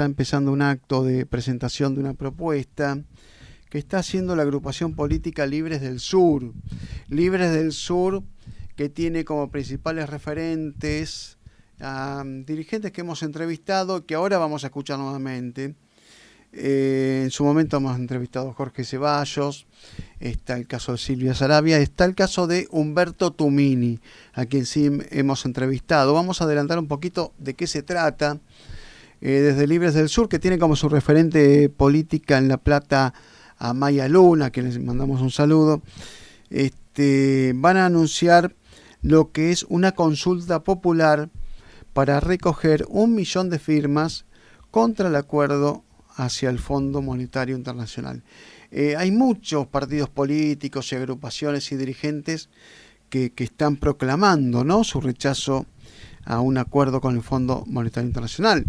está empezando un acto de presentación de una propuesta que está haciendo la agrupación política Libres del Sur. Libres del Sur, que tiene como principales referentes a dirigentes que hemos entrevistado, que ahora vamos a escuchar nuevamente. En su momento hemos entrevistado a Jorge Ceballos, está el caso de Silvia Sarabia, está el caso de Humberto Tumini, a quien sí hemos entrevistado. Vamos a adelantar un poquito de qué se trata. Desde Libres del Sur, que tiene como su referente política en La Plata a Maya Luna, a quien les mandamos un saludo, van a anunciar lo que es una consulta popular para recoger 1 millón de firmas contra el acuerdo hacia el Fondo Monetario Internacional. Hay muchos partidos políticos y agrupaciones y dirigentes que están proclamando, ¿no?, su rechazo a un acuerdo con el Fondo Monetario Internacional.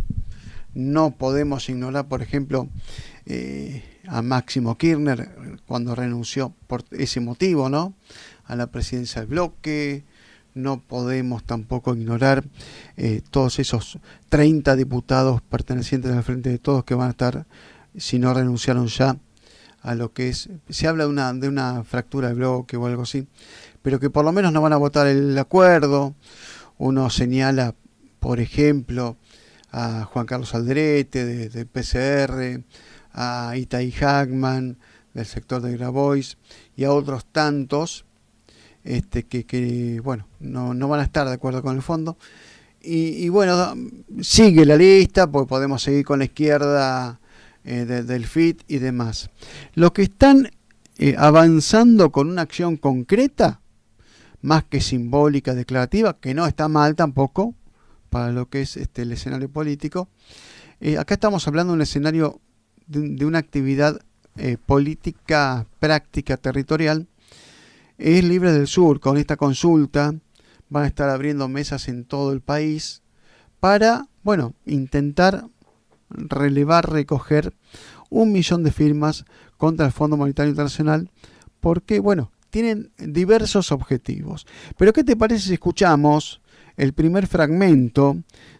No podemos ignorar, por ejemplo, a Máximo Kirchner cuando renunció por ese motivo, ¿no?, a la presidencia del bloque. No podemos tampoco ignorar todos esos 30 diputados pertenecientes al Frente de Todos que van a estar, si no renunciaron ya, a lo que es, se habla de una fractura del bloque o algo así, pero que por lo menos no van a votar el acuerdo. Uno señala, por ejemplo, a Juan Carlos Alderete de PCR, a Itaí Hackman del sector de Grabois y a otros tantos que bueno, no van a estar de acuerdo con el fondo. Y bueno, sigue la lista, porque podemos seguir con la izquierda del FIT y demás. Los que están avanzando con una acción concreta, más que simbólica, declarativa, que no está mal tampoco para lo que es el escenario político. Acá estamos hablando de un escenario de una actividad política práctica territorial. Es Libres del Sur. Con esta consulta van a estar abriendo mesas en todo el país para, bueno, intentar recoger 1 millón de firmas contra el Fondo Monetario Internacional, porque, bueno, tienen diversos objetivos. Pero ¿qué te parece si escuchamos el primer fragmento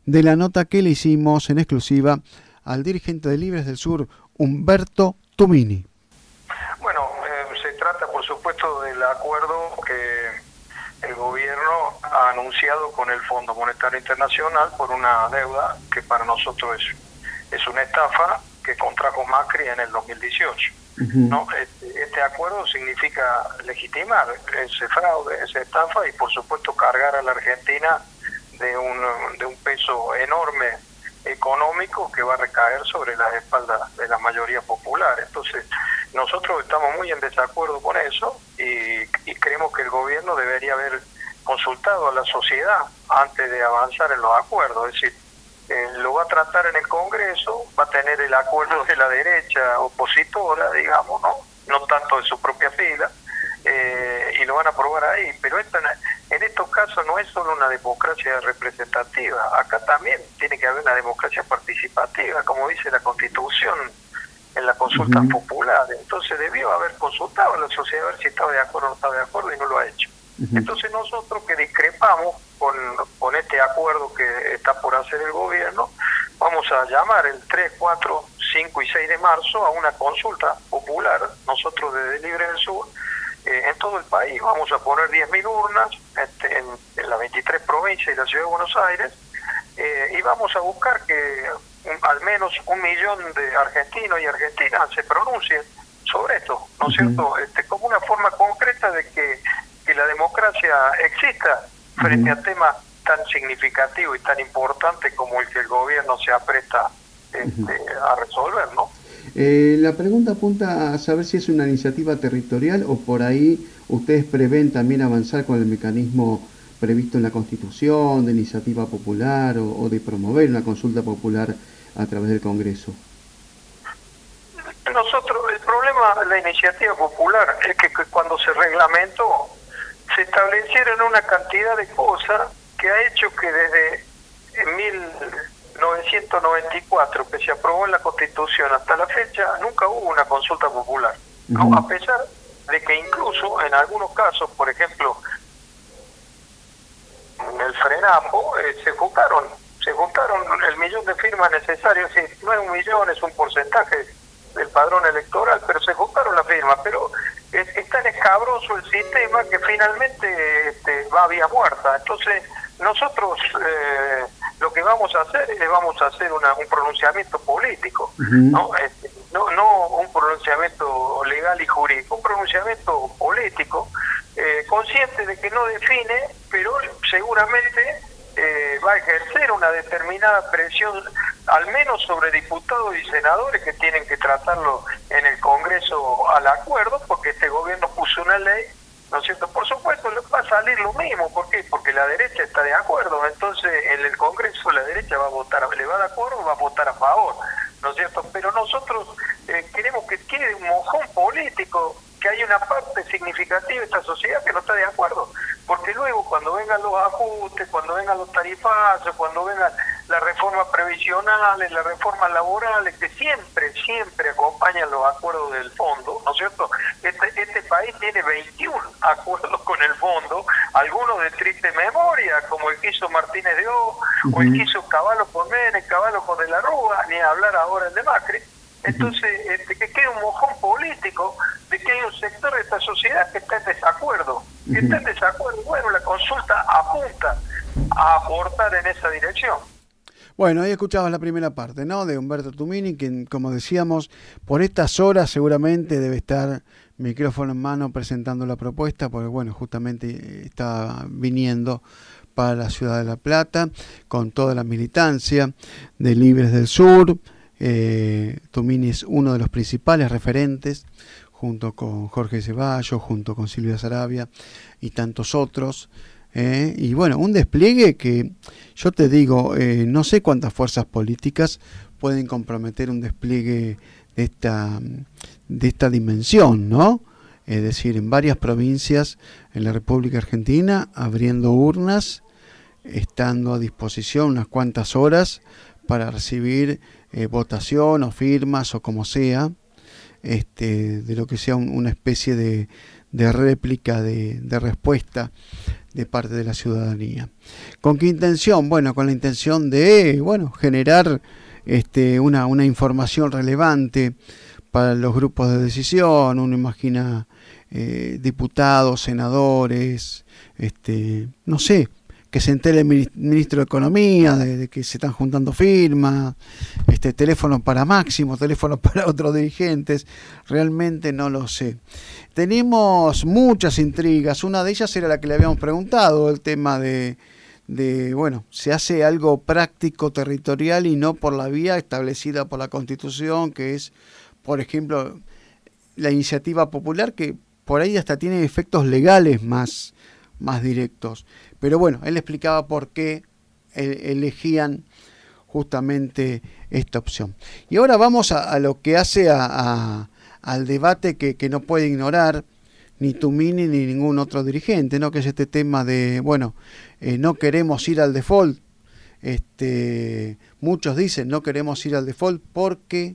de la nota que le hicimos en exclusiva al dirigente de Libres del Sur, Humberto Tumini? Bueno, se trata por supuesto del acuerdo que el gobierno ha anunciado con el Fondo Monetario Internacional por una deuda que para nosotros es una estafa que contrajo Macri en el 2018. ¿No? Este acuerdo significa legitimar ese fraude, esa estafa, y por supuesto cargar a la Argentina de un peso enorme económico que va a recaer sobre las espaldas de la mayoría popular. Entonces nosotros estamos muy en desacuerdo con eso y creemos que el gobierno debería haber consultado a la sociedad antes de avanzar en los acuerdos. Es decir, lo va a tratar en el Congreso, va a tener el acuerdo de la derecha opositora, digamos, no tanto de su propia fila, y lo van a aprobar ahí. Pero en estos casos no es solo una democracia representativa, acá también tiene que haber una democracia participativa, como dice la Constitución en la consulta popular. Entonces debió haber consultado a la sociedad a ver si estaba de acuerdo o no estaba de acuerdo, y no lo ha hecho. Entonces nosotros, que discrepamos con este acuerdo que está por hacer el gobierno, vamos a llamar el 3, 4, 5 y 6 de marzo a una consulta popular, nosotros desde Libres del Sur, en todo el país. Vamos a poner 10.000 urnas en las 23 provincias y la Ciudad de Buenos Aires, y vamos a buscar que al menos 1 millón de argentinos y argentinas se pronuncien sobre esto, ¿no es cierto? Como una forma concreta de que la democracia exista frente a temas tan significativos y tan importantes como el que el gobierno se apresta a resolver, ¿no? La pregunta apunta a saber si es una iniciativa territorial o por ahí ustedes prevén también avanzar con el mecanismo previsto en la Constitución de iniciativa popular o de promover una consulta popular a través del Congreso. Nosotros, el problema de la iniciativa popular es que cuando se reglamentó se establecieron una cantidad de cosas que ha hecho que desde 1994, que se aprobó en la Constitución, hasta la fecha nunca hubo una consulta popular, ¿no? A pesar de que incluso en algunos casos, por ejemplo en el FRENAPO, se buscaron se juntaron el millón de firmas necesarias, sí, no es un millón, es un porcentaje del padrón electoral, pero se juntaron las firmas, pero es tan escabroso el sistema que finalmente va a vía muerta. Entonces nosotros lo que vamos a hacer es un pronunciamiento político, ¿no? No un pronunciamiento legal y jurídico, un pronunciamiento político, consciente de que no define, pero seguramente va a ejercer una determinada presión, al menos sobre diputados y senadores que tienen que tratarlo en el Congreso al acuerdo, porque este gobierno puso una ley, ¿no es cierto? Por supuesto, va a salir lo mismo. ¿Por qué? Porque la derecha está de acuerdo. Entonces, en el Congreso la derecha va a votar, le va de acuerdo, va a votar a favor, ¿no es cierto? Pero nosotros queremos que quede un mojón político, que hay una parte significativa de esta sociedad que no está de acuerdo. Porque luego, cuando vengan los ajustes, cuando vengan los tarifazos, cuando vengan las reformas previsionales, las reformas laborales, que siempre acompañan los acuerdos del fondo, ¿no es cierto? Este país tiene 21 acuerdos con el fondo, algunos de triste memoria, como el que hizo Martínez de O, o el que hizo Cavallo con Menem, Cavallo con De la Rúa, ni hablar ahora el de Macri. Entonces, que quede un mojón político de que hay un sector de esta sociedad que está en desacuerdo. Bueno, la consulta apunta a aportar en esa dirección. Bueno, ahí escuchabas la primera parte, ¿no?, de Humberto Tumini, quien, como decíamos, por estas horas seguramente debe estar micrófono en mano presentando la propuesta, porque, bueno, justamente está viniendo para la ciudad de La Plata con toda la militancia de Libres del Sur. Tumini es uno de los principales referentes, junto con Jorge Ceballos, junto con Silvia Sarabia y tantos otros. Y bueno, un despliegue que yo te digo, no sé cuántas fuerzas políticas pueden comprometer un despliegue de esta dimensión, ¿no? Es decir, en varias provincias en la República Argentina, abriendo urnas, estando a disposición unas cuantas horas para recibir votación o firmas o como sea, de lo que sea una especie de réplica, de respuesta de parte de la ciudadanía. ¿Con qué intención? Bueno, con la intención de, generar una información relevante para los grupos de decisión. Uno imagina diputados, senadores, no sé, que se entere el ministro de Economía de que se están juntando firmas, teléfonos para Máximo, teléfonos para otros dirigentes, realmente no lo sé. Tenemos muchas intrigas, una de ellas era la que le habíamos preguntado, el tema de se hace algo práctico, territorial y no por la vía establecida por la Constitución, que es, por ejemplo, la iniciativa popular, que por ahí hasta tiene efectos legales más directos. Pero bueno, él explicaba por qué elegían justamente esta opción. Y ahora vamos a lo que hace al debate que no puede ignorar ni Tumini ni ningún otro dirigente, ¿no?, que es este tema de, no queremos ir al default. Muchos dicen no queremos ir al default porque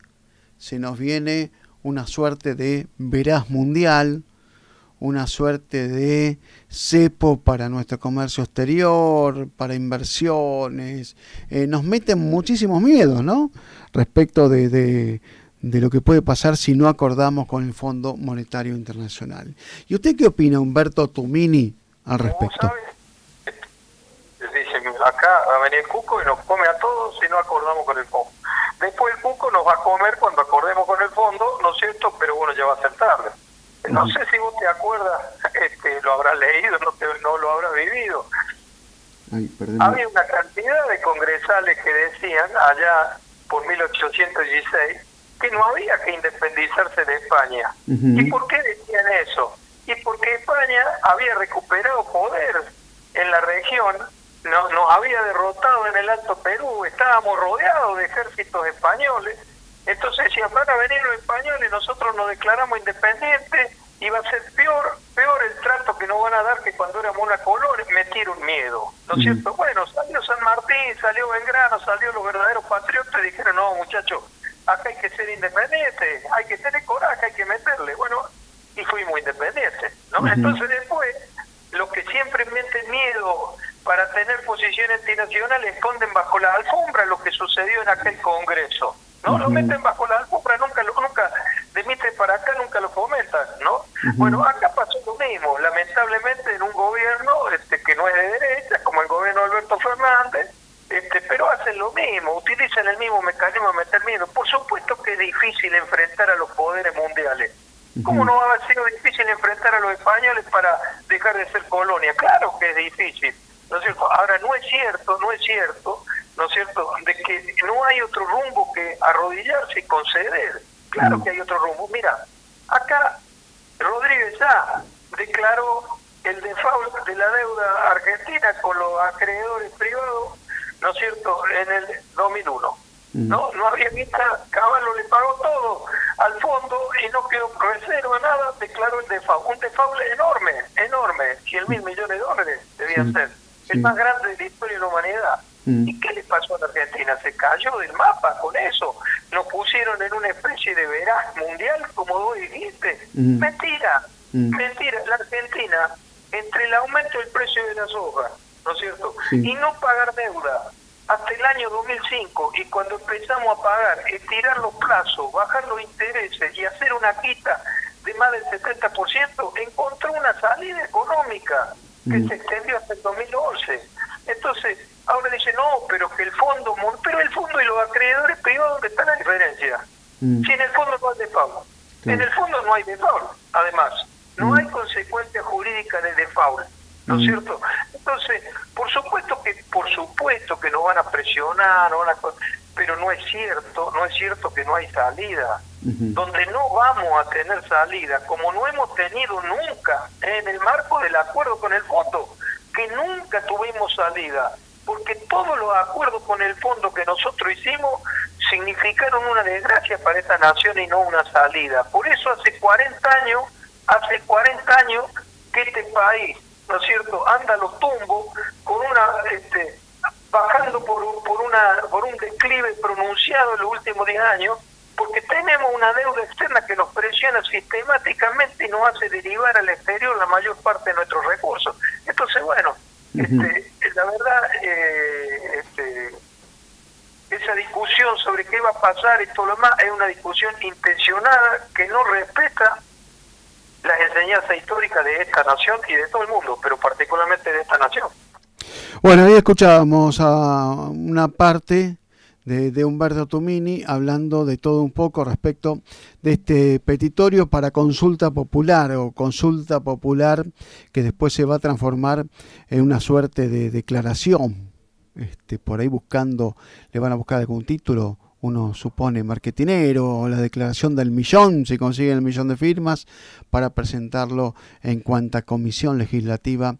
se nos viene una suerte de veraz mundial, una suerte de cepo para nuestro comercio exterior, para inversiones. Nos meten muchísimos miedos, ¿no?, respecto de lo que puede pasar si no acordamos con el Fondo Monetario Internacional. ¿Y usted qué opina, Humberto Tumini, al respecto? Dicen, acá va a venir el Cuco y nos come a todos si no acordamos con el fondo. Después el Cuco nos va a comer cuando acordemos con el fondo, ¿no es cierto? Pero bueno, ya va a ser tarde. No sé si vos te acuerdas, lo habrás leído, no lo habrás vivido. Había una cantidad de congresales que decían allá por 1816 que no había que independizarse de España. ¿Y por qué decían eso? Y porque España había recuperado poder en la región, nos había derrotado en el Alto Perú, estábamos rodeados de ejércitos españoles. Entonces decían, van a venir los españoles, nosotros nos declaramos independientes y va a ser peor el trato que nos van a dar que cuando éramos una colonia. Metieron miedo, ¿no es cierto? Bueno, salió San Martín, salió Belgrano, salió los verdaderos patriotas y dijeron, no, muchachos, acá hay que ser independientes, hay que tener coraje, hay que meterle. Bueno, y fuimos independientes, ¿no? Entonces después, los que siempre meten miedo para tener posición antinacional, esconden bajo la alfombra lo que sucedió en aquel Congreso, ¿no? Lo meten bajo la alfombra, nunca de Mitre para acá nunca lo comentan, ¿no? Bueno, acá pasó lo mismo, lamentablemente en un gobierno que no es de derecha, como el gobierno de Alberto Fernández, pero hacen lo mismo, utilizan el mismo mecanismo de meter miedo. Por supuesto que es difícil enfrentar a los poderes mundiales. ¿Cómo no va a ser difícil enfrentar a los españoles para dejar de ser colonia? Claro que es difícil, ¿no es cierto? Ahora, no es cierto, ¿no es cierto, de que no hay otro rumbo que arrodillarse y conceder? Claro que hay otro rumbo. Mira, acá Rodríguez A declaró el default de la deuda argentina con los acreedores privados, ¿no es cierto?, en el 2001. No había guita, Caballo le pagó todo al fondo y no quedó reserva, nada, declaró el default. Un default enorme, 100.000 millones de dólares debían ser, el más grande de la historia de la humanidad. ¿Y qué le pasó a la Argentina? Se cayó del mapa con eso. Nos pusieron en una especie de veraz mundial, como vos dijiste. Mentira. La Argentina, entre el aumento del precio de la soja, ¿no es cierto?, y no pagar deuda hasta el año 2005, y cuando empezamos a pagar, estirar los plazos, bajar los intereses y hacer una quita de más del 70%, encontró una salida económica que se extendió hasta el 2011. Entonces, ahora dice, no, pero que el fondo y los acreedores privados, ¿dónde está la diferencia? Si en el fondo no hay default. En el fondo no hay default, además. No hay consecuencia jurídica del default, ¿no es cierto? Entonces, por supuesto que nos van a presionar, pero no es cierto que no hay salida. Donde no vamos a tener salida, como no hemos tenido nunca en el marco del acuerdo con el fondo, que nunca tuvimos salida, porque todos los acuerdos con el fondo que nosotros hicimos significaron una desgracia para esta nación y no una salida. Por eso hace 40 años que este país, ¿no es cierto?, anda a los tumbos con bajando por un declive pronunciado en los últimos 10 años, porque tenemos una deuda externa que nos presiona sistemáticamente y nos hace derivar al exterior la mayor parte de nuestros recursos. Entonces, bueno, la verdad, esa discusión sobre qué va a pasar y todo lo demás es una discusión intencionada que no respeta las enseñanzas históricas de esta nación y de todo el mundo, pero particularmente de esta nación. Bueno, ahí escuchábamos a una parte de Humberto Tumini hablando de todo un poco respecto de este petitorio para consulta popular que después se va a transformar en una suerte de declaración. Por ahí le van a buscar algún título, uno supone marketinero, o la declaración del millón, si consiguen el millón de firmas, para presentarlo en cuanta comisión legislativa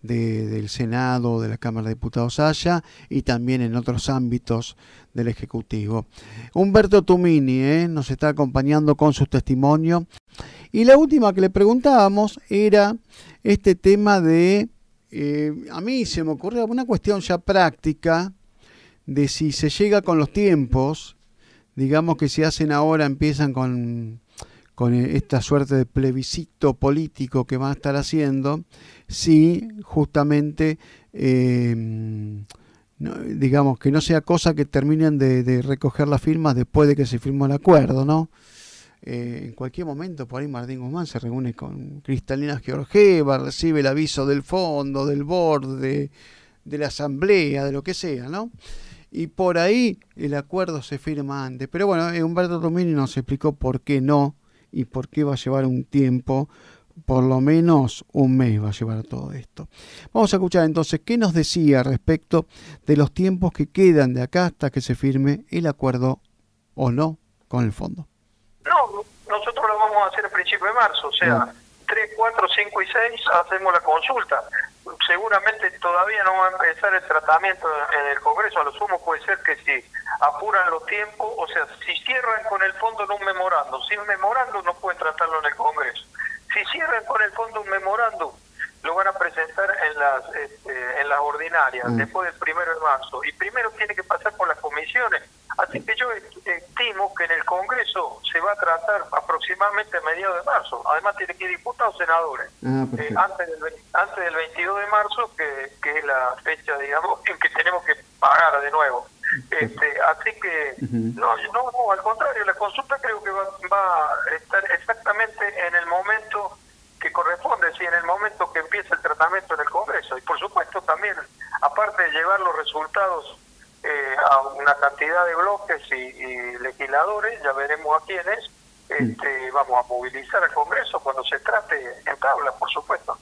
del Senado, de la Cámara de Diputados haya, y también en otros ámbitos del Ejecutivo. Humberto Tumini nos está acompañando con su testimonio. Y la última que le preguntábamos era este tema de, a mí se me ocurrió una cuestión ya práctica, de si se llega con los tiempos, digamos que se hacen ahora, empiezan con esta suerte de plebiscito político que van a estar haciendo, si justamente, digamos, que no sea cosa que terminen de recoger las firmas después de que se firmó el acuerdo, ¿no? En cualquier momento, por ahí Martín Guzmán se reúne con Cristalina Georgieva, recibe el aviso del fondo, del board, de la asamblea, de lo que sea, ¿no? Y por ahí el acuerdo se firma antes. Pero bueno, Humberto Tumini nos explicó por qué no y por qué va a llevar un tiempo, por lo menos un mes va a llevar todo esto. Vamos a escuchar entonces qué nos decía respecto de los tiempos que quedan de acá hasta que se firme el acuerdo o no con el fondo. No, nosotros lo vamos a hacer a principios de marzo, o sea, 3, 4, 5 y 6 hacemos la consulta. Seguramente todavía no va a empezar el tratamiento en el Congreso, a lo sumo puede ser que si apuran los tiempos, o sea, si cierran con el fondo en un memorando, sin memorando no pueden tratarlo en el Congreso. Si cierran con el fondo un memorando, lo van a presentar en las ordinarias, después del 1 de marzo, y primero tiene que pasar por las comisiones. Así que yo estimo que en el Congreso se va a tratar aproximadamente a mediados de marzo. Además tiene que ir diputados, senadores, antes del 22 de marzo, que es la fecha, digamos, en que tenemos que pagar de nuevo. Así que no, al contrario, la consulta creo que va a estar exactamente en el momento que corresponde, sí, en el momento que empieza el tratamiento en el Congreso. Y por supuesto también, aparte de llevar los resultados a una cantidad de bloques y legisladores, ya veremos a quiénes, vamos a movilizar al Congreso cuando se trate en tabla, por supuesto.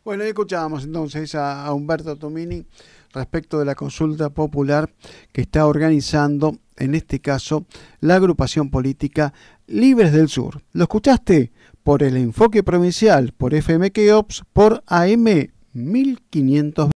Bueno, ahí escuchábamos entonces a Humberto Tumini respecto de la consulta popular que está organizando, en este caso, la agrupación política Libres del Sur. ¿Lo escuchaste? Por el Enfoque Provincial, por FM Keops, por AM 1500.